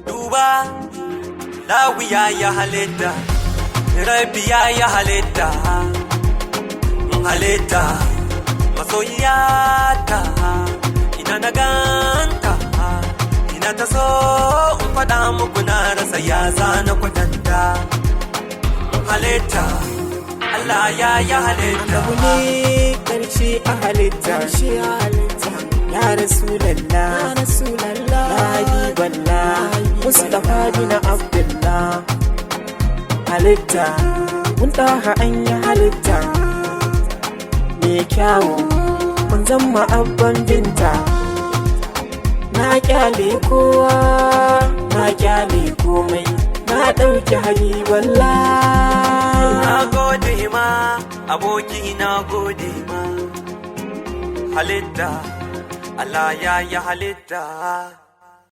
Duba lawiya ya halitta, rabiya ya halitta, halitta masoyiyata. Ina na ganta, ina ta so in faɗa muku na rasa ya zana kwatanta. Halitta Allah ya halitta, abu ne ƙarshe a halitta, ya Rasulallah, ya Habiballah, Mustapha bin Abdullah. Halitta mun ɗaha an yi halitta mai kyawu, mun zama abban binta. Na kyale kowa, na kyale komai, na ɗauki Habiballah. na gode ma aboki, na gode ma halitta Allah ya halitta.